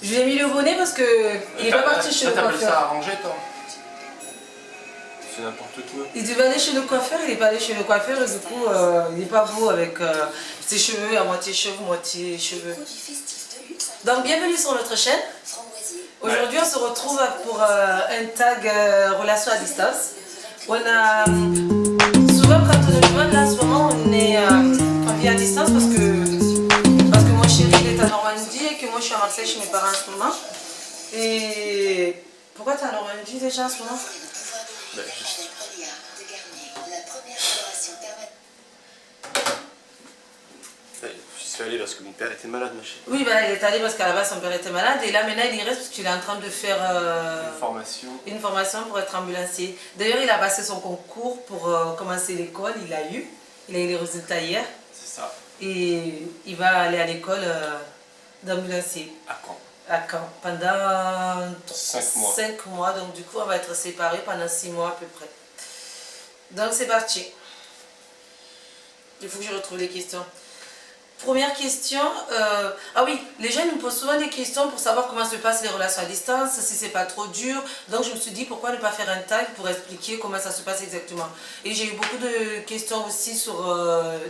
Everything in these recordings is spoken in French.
Je lui ai mis le bonnet parce que il est pas parti chez le t'appelles coiffeur. ça arranger, toi? C'est n'importe quoi. Il devait aller chez le coiffeur, il n'est pas allé chez le coiffeur et du coup il n'est pas beau avec ses cheveux à moitié cheveux. Donc bienvenue sur notre chaîne. Aujourd'hui on se retrouve pour un tag relation à distance. On a souvent quand on nous demande là en ce moment on vit à distance parce que mon chéri il est à Normandie et que moi je suis à Marseille chez mes parents en ce moment. Et pourquoi tu es à Normandie déjà en ce moment? Ben, j'y suis allé parce que mon père était malade, ma chérie. Oui, bah, il est allé parce qu'à la base son père était malade et là maintenant il y reste parce qu'il est en train de faire une formation pour être ambulancier. D'ailleurs il a passé son concours pour commencer l'école, il a eu les résultats hier. C'est ça. Et il va aller à l'école d'ambulancier. À Caen. À Caen, pendant 5 mois. 5 mois, donc du coup on va être séparés pendant 6 mois à peu près. Donc c'est parti. Il faut que je retrouve les questions. Première question, ah oui, les gens nous posent souvent des questions pour savoir comment se passent les relations à distance, si c'est pas trop dur. Donc je me suis dit pourquoi ne pas faire un tag pour expliquer comment ça se passe exactement. Et j'ai eu beaucoup de questions aussi sur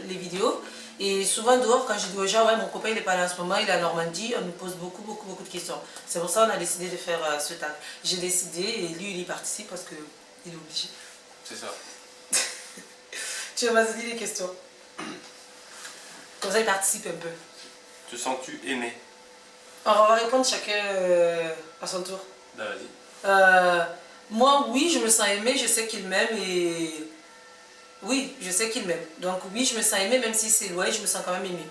les vidéos. Et souvent dehors, quand je dis aux gens, ouais, mon copain il n'est pas là en ce moment, il est à Normandie, on nous pose beaucoup de questions. C'est pour ça qu'on a décidé de faire ce tag. J'ai décidé et lui il y participe parce qu'il est obligé. C'est ça. Tu vas vas-y les questions. Comme ça il participe un peu. Te sens-tu aimé? Alors on va répondre chacun à son tour. Bah vas-y. Moi oui, je me sens aimée, je sais qu'il m'aime et... Oui, je sais qu'il m'aime. Donc oui, je me sens aimée, même si c'est loin, je me sens quand même aimée.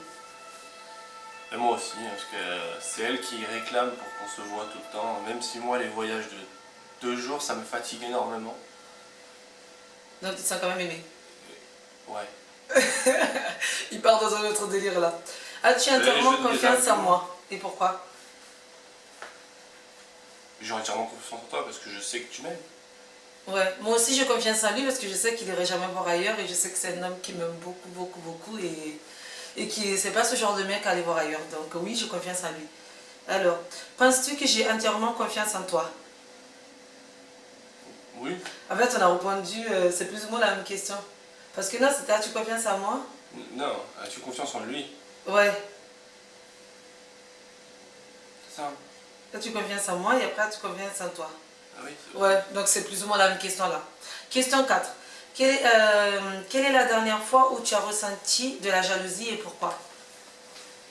Et moi aussi, parce que c'est elle qui réclame pour qu'on se voit tout le temps. Même si moi, les voyages de 2 jours, ça me fatigue énormément. Donc tu te sens quand même aimée. Ouais. Il part dans un autre délire là. As-tu entièrement confiance en moi? Et pourquoi? J'ai entièrement confiance en toi parce que je sais que tu m'aimes. Ouais, moi aussi j'ai confiance en lui parce que je sais qu'il irait jamais voir ailleurs et je sais que c'est un homme qui m'aime beaucoup et qui c'est pas ce genre de mec à aller voir ailleurs. Donc oui, j'ai confiance en lui. Alors, penses-tu que j'ai entièrement confiance en toi? Oui. En fait, on a répondu, c'est plus ou moins la même question. Parce que non, c'était as-tu confiance en moi? Non, as-tu confiance en lui? Ouais. C'est ça. As-tu confiance en moi et après as-tu confiance en toi? Ah oui. Ouais, donc c'est plus ou moins la même question là. Question 4. Quelle est la dernière fois où tu as ressenti de la jalousie et pourquoi?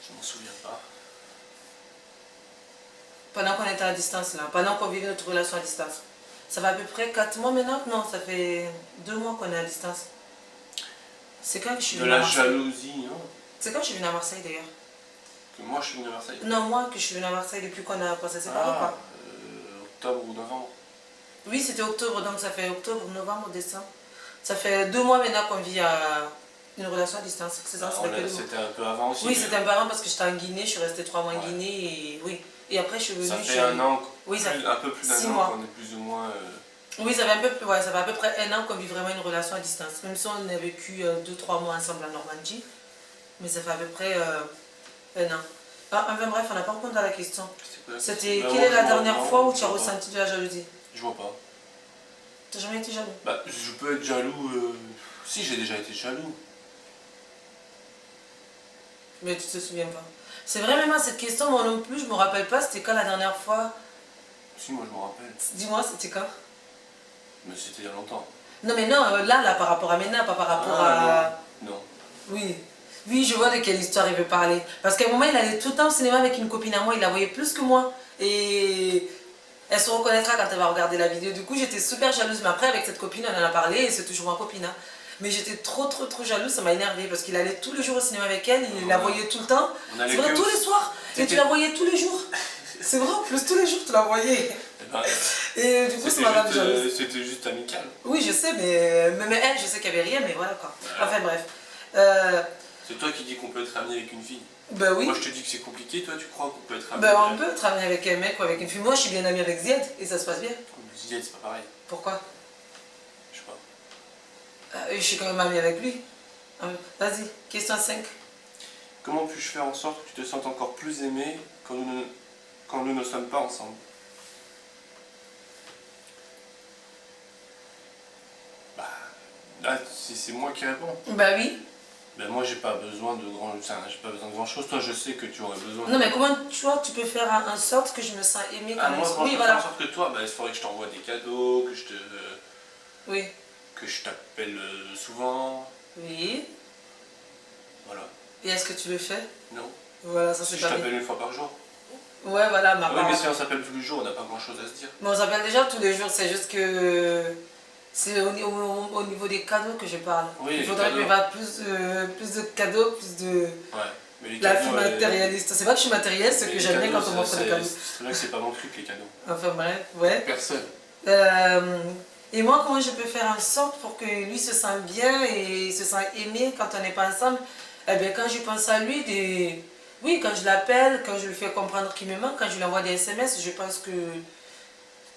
Je m'en souviens pas. Pendant qu'on était à distance là, pendant qu'on vivait notre relation à distance. Ça fait à peu près 4 mois maintenant? Non, ça fait 2 mois qu'on est à distance. C'est quand que je suis venue à Marseille? De la jalousie, non? C'est quand je suis venue à Marseille d'ailleurs? Que moi je suis venu à Marseille? Non, moi que je suis venue à Marseille depuis qu'on s'est séparés quoi. Octobre ou novembre? Oui, c'était octobre, donc ça fait octobre, novembre, décembre. Ça fait 2 mois maintenant qu'on vit à une relation à distance. C'est ça, c'était un peu avant aussi. Oui, c'était un peu avant parce que j'étais en Guinée, je suis restée 3 mois en Guinée et oui. Et après je suis venue. Ça fait un an, oui, un peu plus d'un an qu'on est plus ou moins. Oui, ça fait ça fait à peu près 1 an qu'on vit vraiment une relation à distance. Même si on a vécu 2-3 mois ensemble en Normandie, mais ça fait à peu près 1 an. Ah, enfin bref, on n'a pas répondu à la question. C'était quelle est la dernière fois où tu as ressenti de la jalousie? Je vois pas. T'as jamais été jaloux? Bah, je peux être jaloux. Si, j'ai déjà été jaloux. Mais tu te souviens pas. C'est vrai, même à cette question, moi non plus, je me rappelle pas, c'était quand la dernière fois? Si, moi je me rappelle. Dis-moi, c'était quand? Mais c'était il y a longtemps. Non, mais non, là, par rapport à maintenant, pas par rapport à. Non. Oui. Oui, je vois de quelle histoire il veut parler. Parce qu'à un moment, il allait tout le temps au cinéma avec une copine à moi, il la voyait plus que moi. Et elle se reconnaîtra quand elle va regarder la vidéo. Du coup, j'étais super jalouse. Mais après, avec cette copine, on en a parlé et c'est toujours ma copine. Hein. Mais j'étais trop jalouse, ça m'a énervée parce qu'il allait tous les jours au cinéma avec elle, il la voyait tout le temps. C'est vrai, tous les soirs. Et tu la voyais tous les jours. C'est vrai, en plus, tous les jours, tu la voyais. Et du coup, ça m'a rendu jalouse. C'était juste amical. Oui, je sais, mais même elle, je sais qu'il n'y avait rien, mais voilà quoi. Enfin bref. C'est toi qui dis qu'on peut être ami avec une fille. Ben oui. Moi je te dis que c'est compliqué, toi tu crois qu'on peut être ami? Ben on peut être ami avec un mec ou avec une fille. Moi je suis bien amie avec Ziad et ça se passe bien. Ziad c'est pas pareil. Pourquoi? Je sais pas. Je suis quand même amie avec lui. Vas-y, question 5. Comment puis-je faire en sorte que tu te sentes encore plus aimé quand quand nous ne sommes pas ensemble? Bah, là, si c'est moi qui réponds. Bah oui. Ben moi, j'ai pas besoin de grand chose. Toi, je sais que tu aurais besoin. Non, mais comment toi tu peux faire en sorte que je me sens aimée quand moi, quand oui, je peux voilà. faire en sorte que toi, ben, il faudrait que je t'envoie des cadeaux, Oui. que je t'appelle souvent. Oui. Voilà. Et est-ce que tu le fais? Non. Voilà, ça Si c'est je pas t'appelle bien. une fois par jour. Ouais, voilà, ma Oui, part. mais si on s'appelle tous les jours, on n'a pas grand chose à se dire. Mais on s'appelle déjà tous les jours, c'est juste que c'est au niveau des cadeaux que je parle. Oui, il faudrait que je fasse plus de cadeaux, plus de... Ouais. Mais les La cadeaux, fille matérialiste. C'est vrai que je suis matérialiste, c'est mais que les j'aime bien cadeaux, quand on m'offre des cadeaux. C'est vrai que c'est pas mon truc, les cadeaux. Enfin bref, ouais. Personne. Et moi, comment je peux faire en sorte pour que lui se sente bien et se sente aimé quand on n'est pas ensemble? Eh bien, quand je pense à lui, oui, quand je l'appelle, quand je lui fais comprendre qu'il me manque, quand je lui envoie des SMS, je pense que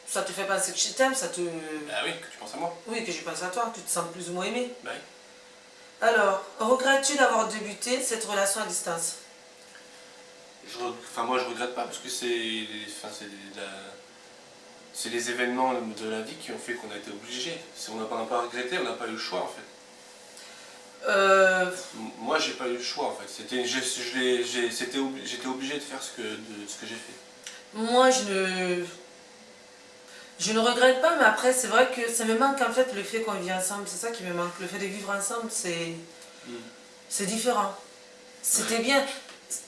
ça te fait penser que je t'aime, ça te... Ah oui, que tu penses à moi. Oui, que je pense à toi, tu te sens plus ou moins aimé. Bah oui. Alors, regrettes-tu d'avoir débuté cette relation à distance? Enfin, moi, je regrette pas parce que c'est les événements de la vie qui ont fait qu'on a été obligé. On n'a pas regretté, on n'a pas eu le choix en fait. Moi, j'ai pas eu le choix en fait. J'étais obligé de faire ce que j'ai fait. Moi, je ne regrette pas, mais après, c'est vrai que ça me manque en fait le fait qu'on vit ensemble. C'est ça qui me manque. Le fait de vivre ensemble, c'est différent. C'était bien.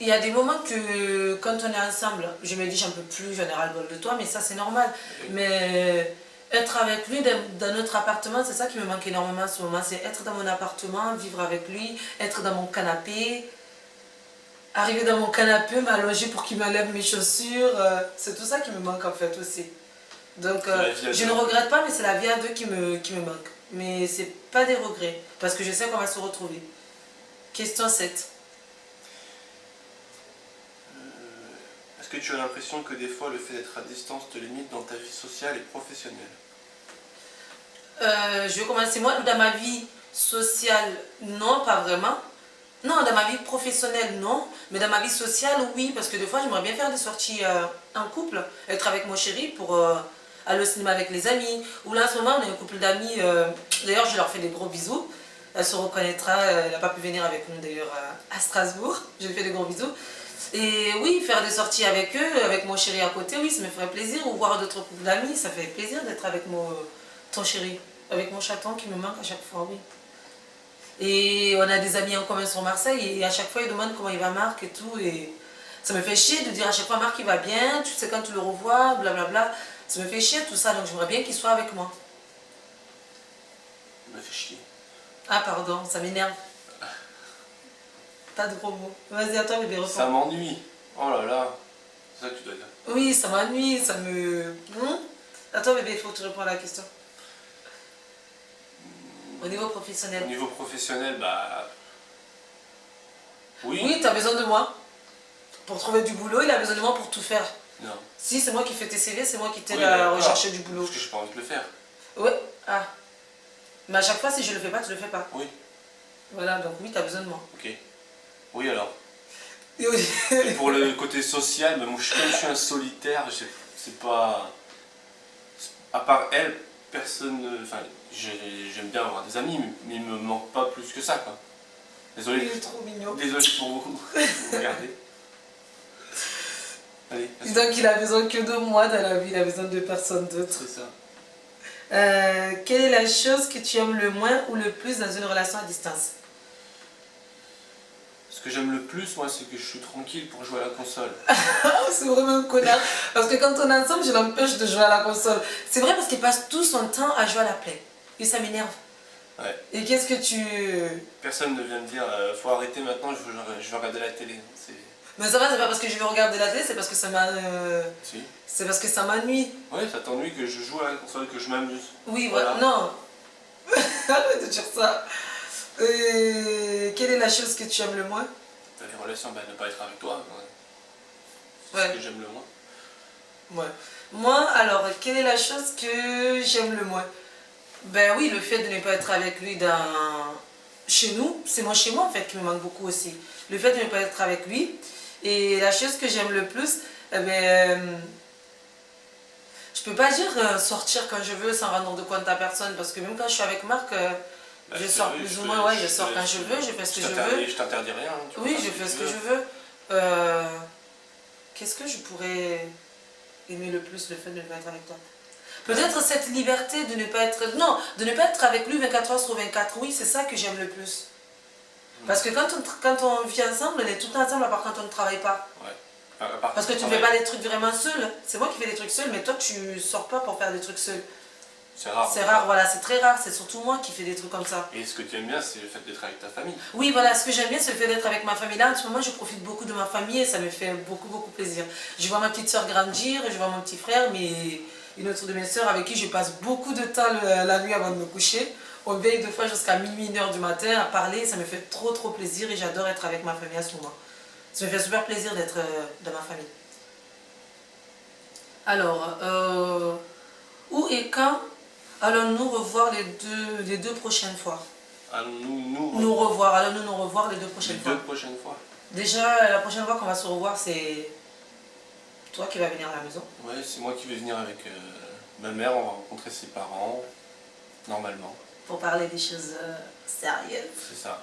Il y a des moments que quand on est ensemble, je me dis j'en peux plus, j'en ai ras-le-bol de toi, mais ça c'est normal. Mais être avec lui dans notre appartement, c'est ça qui me manque énormément en ce moment. C'est être dans mon appartement, vivre avec lui, être dans mon canapé, arriver dans mon canapé, m'allonger pour qu'il m'enlève mes chaussures. C'est tout ça qui me manque en fait aussi. Donc je ne regrette pas, mais c'est la vie à deux qui me manque. Mais c'est pas des regrets, parce que je sais qu'on va se retrouver. Question 7. Est-ce que tu as l'impression que des fois le fait d'être à distance te limite dans ta vie sociale et professionnelle? Je vais commencer. Moi, dans ma vie sociale, non, pas vraiment. Non, dans ma vie professionnelle, non. Mais dans ma vie sociale, oui. Parce que des fois, j'aimerais bien faire des sorties en couple. Être avec mon chéri pour aller au cinéma avec les amis. Ou là, en ce moment, on est un couple d'amis. D'ailleurs, je leur fais des gros bisous. Elle se reconnaîtra. Elle n'a pas pu venir avec nous, d'ailleurs, à Strasbourg. Je lui fais des gros bisous. Et oui, faire des sorties avec eux, avec mon chéri à côté, oui, ça me ferait plaisir. Ou voir d'autres couples d'amis, ça fait plaisir d'être avec ton chéri. Avec mon chaton qui me manque à chaque fois, oui. Et on a des amis en commun sur Marseille et à chaque fois ils demandent comment il va Marc et tout. Et ça me fait chier de dire à chaque fois Marc il va bien, tu sais quand tu le revois, blablabla. Ça me fait chier tout ça, donc j'aimerais bien qu'il soit avec moi. Ça me fait chier. Ah pardon, ça m'énerve. Pas de gros mots. Vas-y, à toi bébé, reprends. Ça m'ennuie. Oh là là. C'est ça que tu dois dire. Oui, ça m'ennuie, ça me... À toi bébé, il faut que tu réponds à la question. Au niveau professionnel. Au niveau professionnel, bah... Oui. Oui, tu as besoin de moi. Pour trouver du boulot, il a besoin de moi pour tout faire. Non. Si, c'est moi qui fais tes CV, c'est moi qui t'aide Oui, à rechercher du boulot. Parce que j'ai pas envie de le faire. Ouais, ah. Mais à chaque fois, si je le fais pas, tu le fais pas. Oui. Voilà, donc oui, tu as besoin de moi. Ok. Oui alors. Et oui. Et pour le côté social, bah, moi, comme je suis un solitaire, c'est pas... À part elle, personne... Enfin, j'aime bien avoir des amis, mais il me manque pas plus que ça, quoi. Désolé. Il est trop mignon. Désolé pour vous. Regardez. Allez. Donc il a besoin que de moi dans la vie, il a besoin de personne d'autre. C'est ça. Quelle est la chose que tu aimes le moins ou le plus dans une relation à distance? Ce que j'aime le plus, moi, c'est que je suis tranquille pour jouer à la console. C'est vraiment un connard. Parce que quand on est ensemble, je l'empêche de jouer à la console. C'est vrai parce qu'il passe tout son temps à jouer à la play. Et ça m'énerve. Ouais. Et qu'est-ce que tu... Personne ne vient me dire, faut arrêter maintenant, je veux regarder la télé. Mais ça va, c'est pas parce que je vais regarder la télé, c'est parce que ça m'a... Si. C'est parce que ça m'ennuie. Ouais, ça t'ennuie que je joue à la console, que je m'amuse. Oui, voilà. Non. Arrête de dire ça. Quelle est la chose que tu aimes le moins? T'as les relations, bah, ne pas être avec toi. C'est Ouais. ce que j'aime le moins. Ouais. Moi, alors, quelle est la chose que j'aime le moins? Ben oui, le fait de ne pas être avec lui chez nous, c'est moi chez moi en fait qui me manque beaucoup aussi. Le fait de ne pas être avec lui. Et la chose que j'aime le plus, Eh ben, je peux pas dire sortir quand je veux sans rendre compte à personne, parce que même quand je suis avec Marc, je sors plus ou moins, ouais, je sors quand je veux, je fais ce que je veux. Je t'interdis rien. Oui, je fais ce que je veux. Qu'est-ce que je pourrais aimer le plus, le fait de ne pas être avec toi? Peut-être cette liberté de ne pas être... Non, de ne pas être avec lui 24 heures sur 24. Oui, c'est ça que j'aime le plus. Parce que quand on vit ensemble, on est tout le temps ensemble, à part quand on ne travaille pas. Ouais. Parce que tu ne fais pas des trucs vraiment seul. C'est moi qui fais des trucs seul, mais toi tu sors pas pour faire des trucs seul. C'est rare. C'est rare, voilà, c'est très rare. C'est surtout moi qui fais des trucs comme ça. Et ce que tu aimes bien, c'est le fait d'être avec ta famille. Oui, voilà, ce que j'aime bien, c'est le fait d'être avec ma famille. Là, en ce moment, je profite beaucoup de ma famille et ça me fait beaucoup, beaucoup plaisir. Je vois ma petite soeur grandir, je vois mon petit frère, mais une autre de mes soeurs avec qui je passe beaucoup de temps la nuit avant de me coucher. On veille deux fois jusqu'à minuit, 1 heure du matin à parler. Ça me fait trop, trop plaisir et j'adore être avec ma famille à ce moment. Ça me fait super plaisir d'être dans ma famille. Alors, où et quand allons-nous revoir les deux prochaines fois? Allons-nous nous revoir? Allons-nous nous revoir les deux prochaines fois? Les deux prochaines fois? Déjà, la prochaine fois qu'on va se revoir, c'est toi qui vas venir à la maison. Ouais, c'est moi qui vais venir avec ma mère, on va rencontrer ses parents, normalement. Pour parler des choses sérieuses. C'est ça.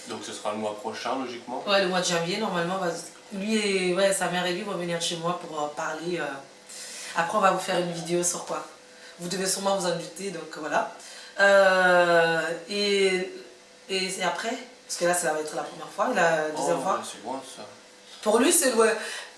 Donc ce sera le mois prochain, logiquement. Ouais, le mois de janvier, normalement, lui et ouais, sa mère et lui vont venir chez moi pour parler. Après, on va vous faire une vidéo sur quoi. Vous devez sûrement vous en douter, donc voilà. Et après, parce que là, ça va être la première fois, la deuxième fois. C'est loin ça. Pour lui, c'est loin.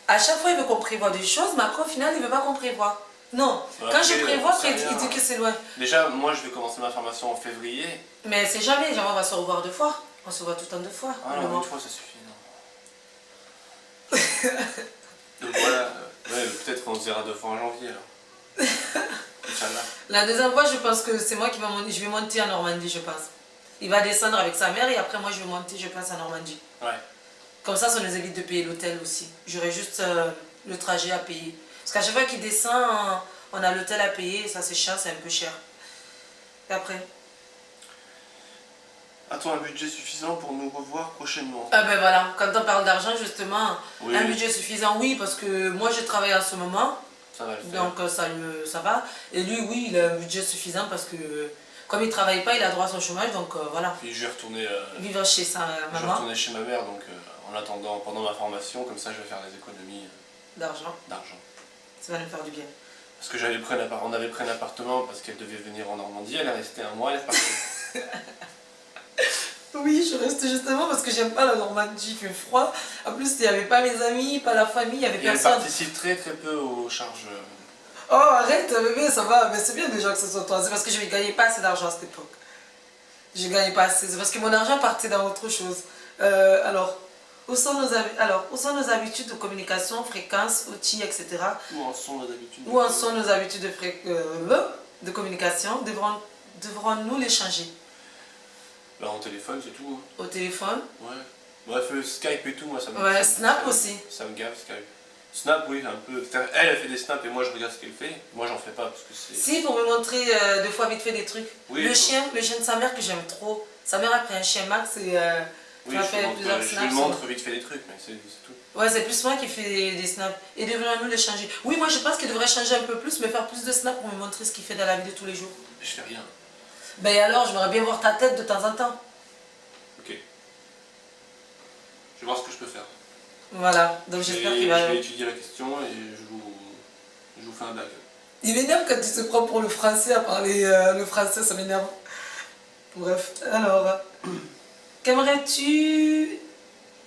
À chaque fois, il veut qu'on prévoit des choses, mais après, au final, il ne veut pas qu'on prévoit. Non, quand je prévois, après, il dit que c'est loin. Déjà, moi, je vais commencer ma formation en février. Mais c'est jamais, genre, on va se revoir 2 fois. On se voit tout le temps 2 fois. Ah non, 1 fois, ça suffit, non. Donc voilà, ouais, peut-être qu'on se verra 2 fois en janvier, alors. Inch'Allah. La deuxième fois, je pense que c'est moi qui vais monter en Normandie, je pense. Il va descendre avec sa mère et après, moi, je vais monter, je pense, en Normandie. Ouais. Comme ça nous évite de payer l'hôtel aussi. J'aurai juste le trajet à payer. Parce qu'à chaque fois qu'il descend, on a l'hôtel à payer et ça, c'est cher, c'est un peu cher. Et après? As-tu un budget suffisant pour nous revoir prochainement? Ah ben voilà, quand on parle d'argent, justement, oui, un budget suffisant, oui, parce que moi, je travaille en ce moment. Ça va le faire. Donc ça va. Et lui, oui, il a un budget suffisant parce que comme il ne travaille pas, il a droit à son chômage, donc voilà. Puis je vais retourner vivre chez sa maman. Je vais retourner chez ma mère, donc en attendant, pendant ma formation, comme ça je vais faire des économies d'argent. Ça va nous faire du bien. Parce que on avait pris un appartement parce qu'elle devait venir en Normandie, elle est restée 1 mois, elle est partie. Oui, je reste justement parce que j'aime pas la Normandie, il fait froid. En plus, il n'y avait pas mes amis, pas la famille, il n'y avait personne. Elle participe très très peu aux charges. Oh, arrête, bébé, ça va. Mais c'est bien déjà que ce soit toi. C'est parce que je ne gagnais pas assez d'argent à cette époque. Je ne gagnais pas assez. C'est parce que mon argent partait dans autre chose. Alors, où sont nos habitudes de communication, fréquence, outils, etc. Où en sont nos habitudes? Où en sont nos habitudes de communication? Devrons-nous les changer? Bah, en téléphone, c'est tout. Au téléphone? Ouais. Bref, Skype et tout, moi ça me... Ouais, Snap aussi. Ça me gave, Skype. Snap, oui, un peu. Elle fait des snaps et moi je regarde ce qu'elle fait. Moi j'en fais pas parce que c'est... Si, pour me montrer 2 fois vite fait des trucs. Oui, le chien de sa mère que j'aime trop. Sa mère a pris un chien Max et oui, je lui montre vite fait des trucs, mais c'est tout. Ouais, c'est plus moi qui fais des snaps. Et devrions-nous les changer? Oui, moi je pense qu'il devrait changer un peu plus, mais faire plus de snaps pour me montrer ce qu'il fait dans la vie de tous les jours. Je fais rien. Ben alors, j'aimerais bien voir ta tête de temps en temps. Ok. Je vais voir ce que je peux faire. Voilà, donc j'espère qu'il va... Je vais étudier la question et je vous fais un bac. Il m'énerve quand tu te prends pour le français à parler le français, ça m'énerve. Bref, alors... Qu'aimerais-tu...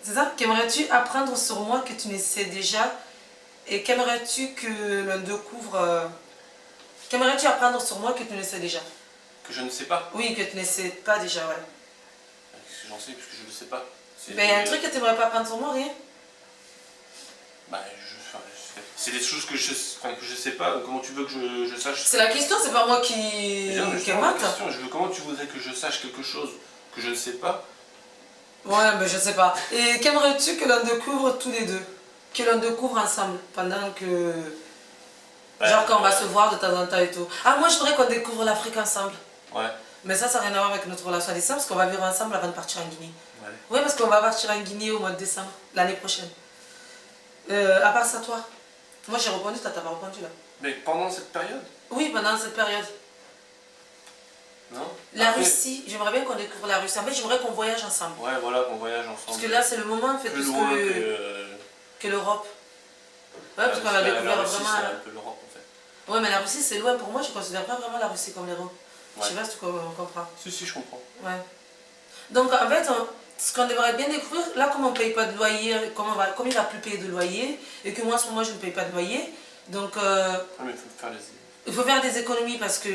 C'est ça? Qu'aimerais-tu apprendre sur moi que tu ne sais déjà? Et qu'aimerais-tu que l'on découvre... Qu'aimerais-tu apprendre sur moi que tu ne sais déjà? Que je ne sais pas? Oui, que tu ne sais pas déjà, ouais. Qu'est-ce que j'en sais puisque je ne sais pas? Ben, il y a un truc que tu n'aimerais pas apprendre sur moi, rien? Bah, c'est des choses que je sais pas, donc comment tu veux que je sache? C'est la question, c'est pas moi qui comment tu voudrais que je sache quelque chose que je ne sais pas? Ouais, mais je sais pas. Et qu'aimerais-tu que l'on découvre tous les deux? Que l'on découvre ensemble, pendant que... Genre quand on va se voir de temps en temps et tout. Ah, moi je voudrais qu'on découvre l'Afrique ensemble. Ouais. Mais ça n'a rien à voir avec notre relation à distance, parce qu'on va vivre ensemble avant de partir en Guinée. Ouais. Ouais, parce qu'on va partir en Guinée au mois de décembre, l'année prochaine. À part ça, toi? Moi j'ai répondu, toi t'as pas répondu là. Mais pendant cette période? Oui, pendant cette période. Non? La Après, Russie, j'aimerais bien qu'on découvre la Russie. En fait, j'aimerais qu'on voyage ensemble. ouais, voilà, qu'on voyage ensemble. Parce que là, c'est le moment en fait, plus plus loin que l'Europe. Ouais, parce qu'on a la découvert Russie, vraiment. c'est un peu l'Europe en fait. Ouais, mais la Russie, c'est loin pour moi. Je considère pas vraiment la Russie comme l'Europe. Ouais. Je sais pas si tu comprends. Si, je comprends. Ouais. Donc, en fait, ce qu'on devrait bien découvrir, là, comme on ne paye pas de loyer, comme il va plus payer de loyer, et que moi, en ce moment, je ne paye pas de loyer, donc. Ouais, mais il faut faire des économies parce que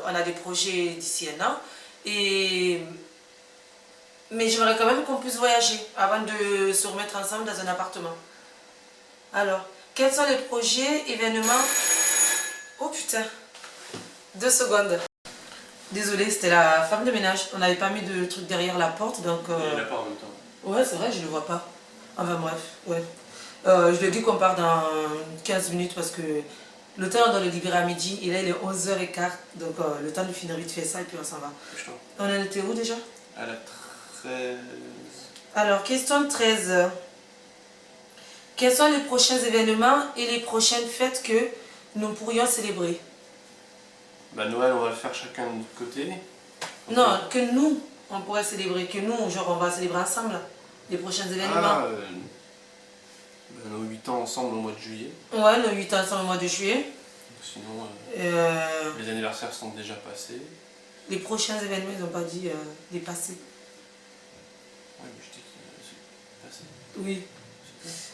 on a des projets d'ici un an. Mais j'aimerais quand même qu'on puisse voyager avant de se remettre ensemble dans un appartement. Alors, quels sont les projets, événements... Oh putain, 2 secondes. Désolée, c'était la femme de ménage. On n'avait pas mis de truc derrière la porte, donc... Il n'y en a pas en même temps. Ouais, c'est vrai, je ne le vois pas. Enfin bref, ouais. Je lui ai dit qu'on part dans 15 minutes parce que le temps on doit le libérer à midi. Et là, il est 11h15. Donc le temps de finir vite fait ça et puis on s'en va. On en était où déjà? À la 13... Alors, question 13. Quels sont les prochains événements et les prochaines fêtes que nous pourrions célébrer? Bah Noël, on va le faire chacun de notre côté. Non, que nous, on pourrait célébrer. Que nous, genre, on va célébrer ensemble les prochains événements. Nos 8 ans ensemble au mois de juillet. Ouais, nos 8 ans ensemble au mois de juillet. Sinon, les anniversaires sont déjà passés. Les prochains événements, ils n'ont pas dit les passés. Oui, mais je dis que c'est passé. Oui.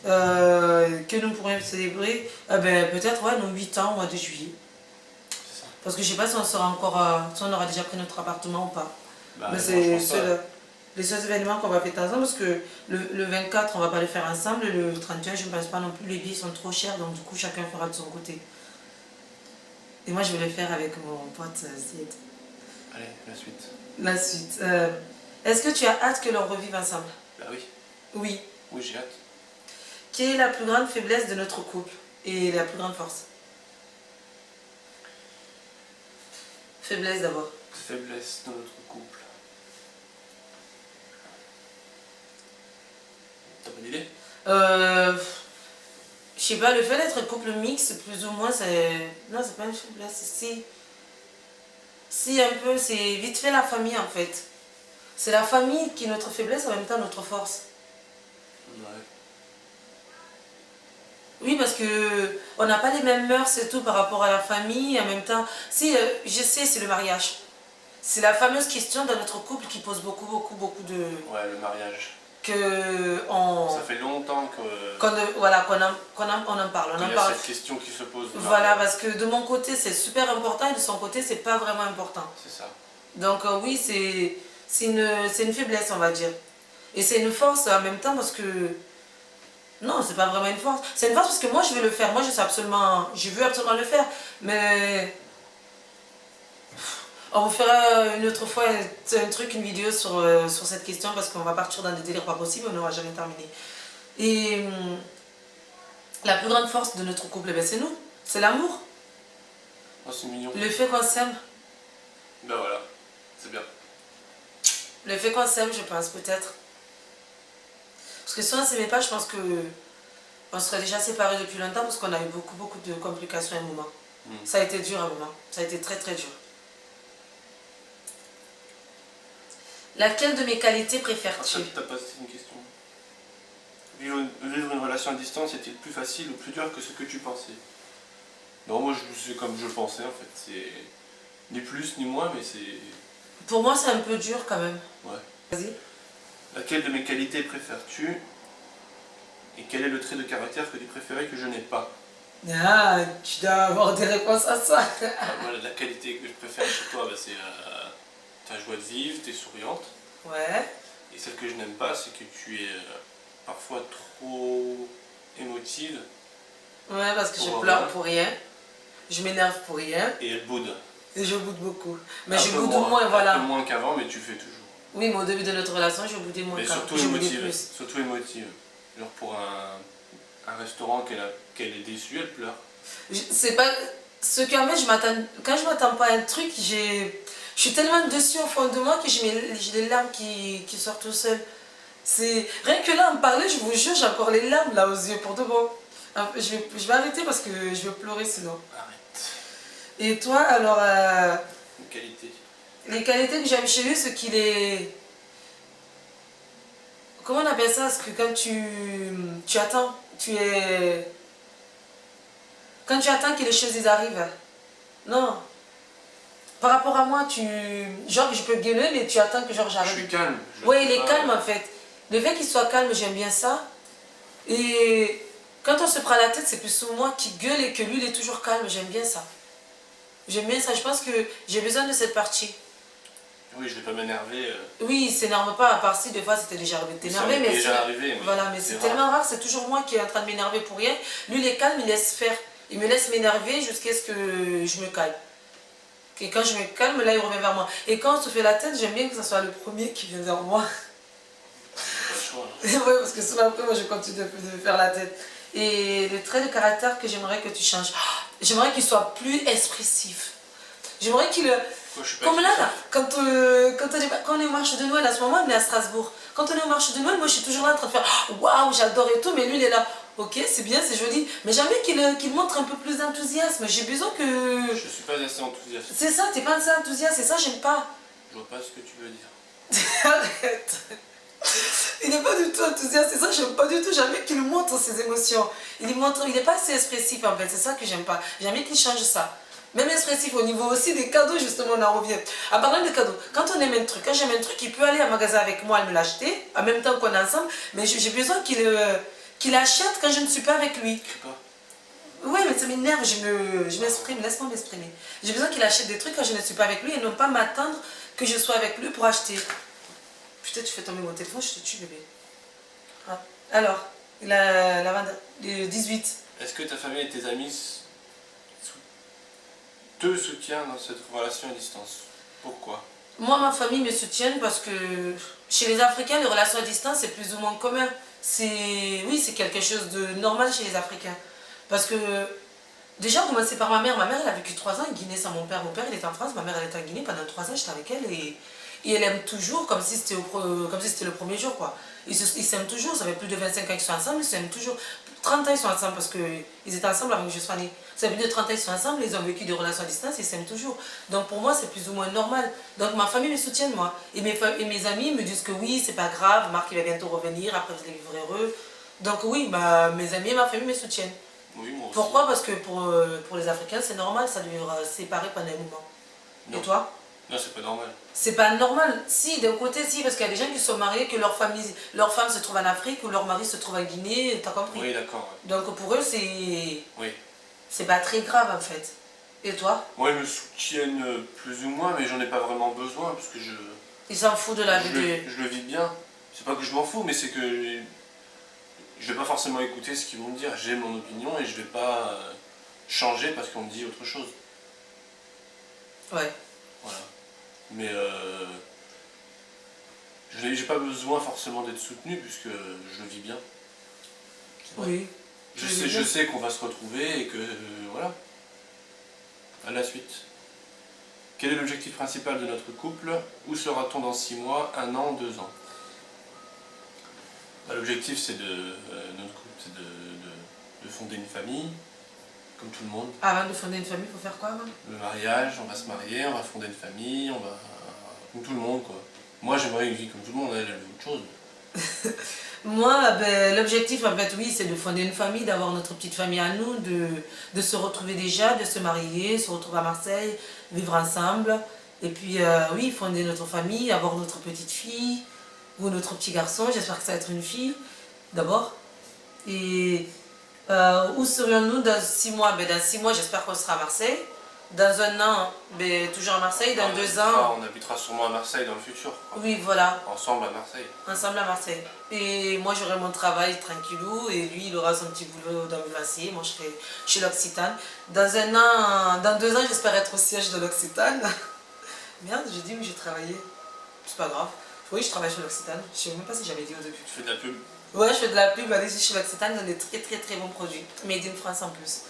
Que nous pourrions célébrer, peut-être ouais, nos 8 ans au mois de juillet. C'est ça. Parce que je sais pas si on sera encore, si on aura déjà pris notre appartement ou pas. Bah, mais c'est les seuls événements qu'on va fêter ensemble parce que le 24 on va pas le faire ensemble, le 31 je ne pense pas non plus, les billets sont trop chers donc du coup chacun fera de son côté. Et moi je vais le faire avec mon pote Zied. Allez, la suite. La suite. Est-ce que tu as hâte que l'on revive ensemble? Bah oui. Oui. Oui, j'ai hâte. Quelle est la plus grande faiblesse de notre couple et la plus grande force? Faiblesse d'abord. Faiblesse de notre couple. T'as pas d'idée? Je sais pas, le fait d'être couple mixte, plus ou moins, c'est... Non, c'est pas une faiblesse, si un peu, c'est vite fait la famille en fait. C'est la famille qui est notre faiblesse, en même temps notre force. Ouais. Oui, parce que on n'a pas les mêmes mœurs et tout par rapport à la famille, en même temps... Si, je sais, c'est le mariage. C'est la fameuse question dans notre couple qui pose beaucoup de... Ouais, le mariage. Ça fait longtemps qu'on en parle. Il y a cette question qui se pose. Voilà, parce que de mon côté c'est super important et de son côté c'est pas vraiment important. C'est ça. Donc oui, c'est une faiblesse on va dire. Et c'est une force en même temps parce que... Non, c'est pas vraiment une force. C'est une force parce que moi je veux le faire. Moi je veux absolument le faire. Mais... On vous fera une autre fois une vidéo sur cette question parce qu'on va partir dans des délires pas possibles, on n'aura jamais terminé. Et la plus grande force de notre couple, c'est nous, c'est l'amour. Oh, c'est mignon. Le fait qu'on s'aime. Ben voilà, c'est bien. Le fait qu'on s'aime, je pense, peut-être. Parce que si on ne s'aimait pas, je pense que on serait déjà séparés depuis longtemps parce qu'on a eu beaucoup de complications à un moment. Ça a été dur à un moment, ça a été très dur. Laquelle de mes qualités préfères-tu? T'as pas posé une question. Vivre une relation à distance est-il plus facile ou plus dur que ce que tu pensais? Non, moi c'est comme je pensais en fait. C'est ni plus ni moins, mais c'est... Pour moi c'est un peu dur quand même. Ouais. Vas-y. Laquelle de mes qualités préfères-tu? Et quel est le trait de caractère que tu préférais que je n'ai pas? Ah, tu dois avoir des réponses à ça. Moi, la qualité que je préfère chez toi, c'est ta joie de vivre, t'es souriante. Ouais. Et celle que je n'aime pas, c'est que tu es parfois trop émotive. Ouais, parce que je pleure pour rien. Je m'énerve pour rien. Et elle boude. Et je boude beaucoup. Mais je boude moins, voilà. Un peu moins qu'avant, mais tu fais toujours. Oui, mais au début de notre relation, je boudais moins qu'avant. Mais surtout émotive. Surtout émotive. Genre pour un restaurant qu'elle est déçue, elle pleure. C'est pas... Ce qu'en fait, quand je m'attends pas à un truc, je suis tellement dessus au fond de moi que j'ai les larmes qui sortent tout seul. Rien que là, en parler, je vous jure, j'ai encore les larmes là aux yeux pour de bon. Je vais arrêter parce que je vais pleurer sinon. Arrête. Et toi, alors, Une qualité. les qualités que j'aime chez lui, c'est qu'il est... Comment on appelle ça? Parce que quand tu attends, quand tu attends que les choses ils arrivent. Non. Par rapport à moi, genre je peux gueuler, mais tu attends que genre Je j'arrive. suis calme. Oui, il est calme en fait. Le fait qu'il soit calme, j'aime bien ça. Et quand on se prend la tête, c'est plus moi qui gueule et que lui, il est toujours calme. J'aime bien ça. J'aime bien ça. Je pense que j'ai besoin de cette partie. Oui, je vais pas m'énerver. Oui, il s'énerve pas, à part si des fois c'était déjà arrivé de t'énerver. Mais déjà arrivé. Mais voilà, mais c'est tellement rare, c'est toujours moi qui est en train de m'énerver pour rien. Lui, il est calme, il laisse faire. Il me laisse m'énerver jusqu'à ce que je me calme. Et quand je me calme, là, il revient vers moi. Et quand on se fait la tête, j'aime bien que ce soit le premier qui vient vers moi. Pas le choix. Oui, parce que souvent après, moi, je continue de me faire la tête. Et le trait de caractère que j'aimerais que tu changes, j'aimerais qu'il soit plus expressif. J'aimerais qu'il... Comme là, quand on est au marché de Noël, à ce moment, on est à Strasbourg. Quand on est au marché de Noël, moi, je suis toujours là en train de faire « Waouh, j'adore et tout », mais lui, il est là. Ok, c'est bien, c'est joli, mais jamais qu'il montre un peu plus d'enthousiasme. J'ai besoin que... Je suis pas assez enthousiaste. C'est ça, t'es pas assez enthousiaste, c'est ça, j'aime pas. Je vois pas ce que tu veux dire. Arrête. Il n'est pas du tout enthousiaste, c'est ça, j'aime pas du tout. Jamais qu'il montre ses émotions. Il n'est pas assez expressif en fait, c'est ça que j'aime pas. Jamais qu'il change ça. Même expressif au niveau aussi des cadeaux, justement, on en revient. En parlant de cadeaux, quand on aime un truc, quand j'aime un truc, il peut aller en magasin avec moi et me l'acheter, en même temps qu'on est ensemble, mais j'ai besoin qu'il achète quand je ne suis pas avec lui. Oui, mais ça m'énerve, je m'exprime, laisse-moi m'exprimer. J'ai besoin qu'il achète des trucs quand je ne suis pas avec lui et non pas m'attendre que je sois avec lui pour acheter. Putain, tu fais tomber mon téléphone, je te tue, bébé. Ah. Alors, le 18. Est-ce que ta famille et tes amis te soutiennent dans cette relation à distance? Pourquoi? Moi, ma famille me soutient parce que chez les Africains, les relations à distance, c'est plus ou moins commun. Oui, c'est quelque chose de normal chez les Africains. Parce que, déjà, commencer par ma mère. Ma mère, elle a vécu 3 ans en Guinée sans mon père. Mon père, il était en France, ma mère, elle était en Guinée. Pendant 3 ans, j'étais avec elle et elle aime toujours comme si c'était le premier jour, quoi. Ils s'aiment toujours, ça fait plus de 25 ans qu'ils sont ensemble, ils s'aiment toujours. 30 ans ils sont ensemble parce qu'ils étaient ensemble avant que je sois née. Ça fait plus de 30 ans ils sont ensemble, ils ont vécu des relations à distance, ils s'aiment toujours. Donc pour moi c'est plus ou moins normal. Donc ma famille me soutient moi. Et mes amis me disent que oui, c'est pas grave, Marc il va bientôt revenir, après vous allez vivre heureux. Donc oui, mes amis et ma famille me soutiennent. Oui, moi aussi. Pourquoi? Parce que pour les Africains c'est normal, ça de vivre séparés pendant un moment. Non. Et toi? Non, c'est pas normal. C'est pas normal. Si, d'un côté, si, parce qu'il y a des gens qui sont mariés, que leur femme se trouve en Afrique ou leur mari se trouve en Guinée, t'as compris? Oui, d'accord. Ouais. Donc pour eux, c'est... Oui. C'est pas très grave en fait. Et toi? Moi, ils me soutiennent plus ou moins, mais j'en ai pas vraiment besoin, parce que Ils s'en foutent de la vie de... Je le vis bien. C'est pas que je m'en fous, mais c'est que je vais pas forcément écouter ce qu'ils vont me dire. J'ai mon opinion et je vais pas changer parce qu'on me dit autre chose. Ouais. Voilà. Mais j'ai pas besoin forcément d'être soutenu puisque je le vis bien. Oui. Je sais qu'on va se retrouver et que voilà. À la suite. Quel est l'objectif principal de notre couple? Où sera-t-on dans 6 mois, 1 an, 2 ans? L'objectif c'est notre couple, c'est de fonder une famille, comme tout le monde. Avant de fonder une famille, il faut faire quoi avant? Le mariage, on va se marier, on va fonder une famille, on va... comme tout le monde quoi. Moi j'aimerais une vie comme tout le monde, elle veut autre chose. Moi, l'objectif en fait, oui, c'est de fonder une famille, d'avoir notre petite famille à nous, de se retrouver déjà, de se marier, se retrouver à Marseille, vivre ensemble. Et puis, oui, fonder notre famille, avoir notre petite fille ou notre petit garçon. J'espère que ça va être une fille, d'abord. Et où serions-nous dans 6 mois? Dans 6 mois, j'espère qu'on sera à Marseille. Dans 1 an, toujours à Marseille. Dans 2 ans... On habitera sûrement à Marseille dans le futur. Quoi. Oui, voilà. Ensemble à Marseille. Ensemble à Marseille. Et moi, j'aurai mon travail tranquillou. Et lui, il aura son petit boulot dans le glacier. Moi, je serai chez l'Occitane. Dans 1 an, dans 2 ans, j'espère être au siège de l'Occitane. Merde, j'ai dit où j'ai travaillé. C'est pas grave. Oui, je travaille chez l'Occitane. Je sais même pas si j'avais dit au début. Tu fais de la pub? Ouais, je fais de la pub. Allez-y chez l'Occitane. Ils ont des très très très bons produits. Made in France en plus.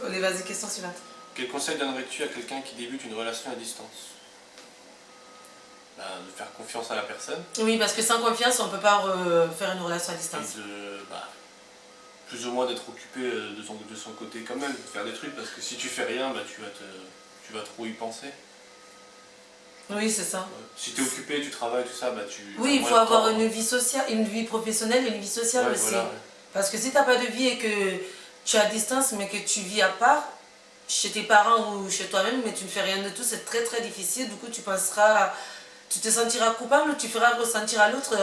Allez, vas-y, question suivante. Quel conseil donnerais-tu à quelqu'un qui débute une relation à distance? de faire confiance à la personne. Oui, parce que sans confiance, on ne peut pas faire une relation à distance. Et de, plus ou moins d'être occupé de son côté quand même, de faire des trucs, parce que si tu fais rien, tu vas trop y penser. Oui, c'est ça. Ouais. Si tu es occupé, tu travailles, tout ça, tu... Oui, il faut avoir une vie sociale, une vie professionnelle et une vie sociale aussi. Voilà, Parce que si tu n'as pas de vie et que tu es à distance, mais que tu vis à part, chez tes parents ou chez toi-même, mais tu ne fais rien de tout, c'est très très difficile. Du coup, tu te sentiras coupable, tu feras ressentir à l'autre...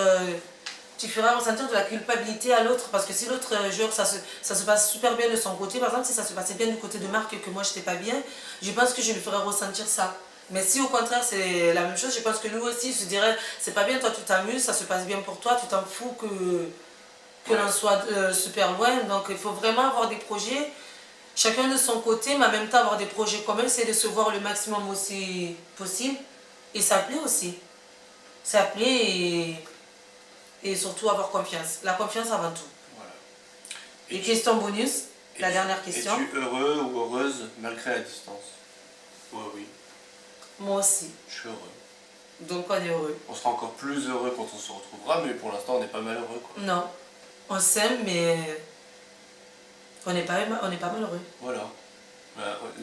tu feras ressentir de la culpabilité à l'autre, parce que si l'autre jour ça se passe super bien de son côté, par exemple si ça se passait bien du côté de Marc et que moi je n'étais pas bien, je pense que je lui ferais ressentir ça. Mais si au contraire c'est la même chose, je pense que lui aussi se dirait c'est pas bien, toi tu t'amuses, ça se passe bien pour toi, tu t'en fous que l'on soit super loin. Donc il faut vraiment avoir des projets, chacun de son côté, mais en même temps avoir des projets communs, c'est de se voir le maximum aussi possible et s'appeler aussi. S'appeler et surtout avoir confiance. La confiance avant tout. Voilà. Et question bonus, la dernière question. Es-tu heureux ou heureuse malgré la distance? Ouais, oui. Moi aussi. Je suis heureux. Donc on est heureux. On sera encore plus heureux quand on se retrouvera, mais pour l'instant on n'est pas malheureux, quoi. Non. On s'aime, mais on n'est pas malheureux. Voilà.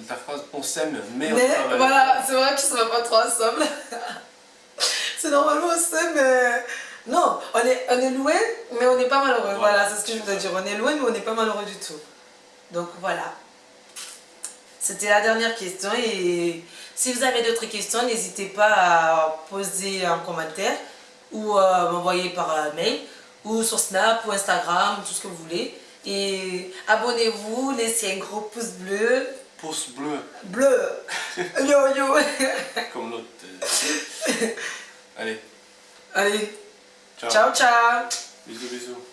Ta phrase, on s'aime, mais on n'est pas malheureux. Voilà, c'est vrai qu'ils ne sont pas trop ensemble. C'est normalement on s'aime, mais... Non, on est loin, mais on n'est pas malheureux. Voilà, c'est ce que je voulais dire. On est loin, mais on n'est pas malheureux du tout. Donc voilà. C'était la dernière question. Et si vous avez d'autres questions, n'hésitez pas à poser un commentaire ou m'envoyer par mail ou sur Snap ou Instagram, tout ce que vous voulez. Et abonnez-vous, laissez un gros pouce bleu. Pouce bleu. Bleu. Yo yo. Comme l'autre. Allez. Allez. Ciao. Ciao, ciao. Bisous, bisous.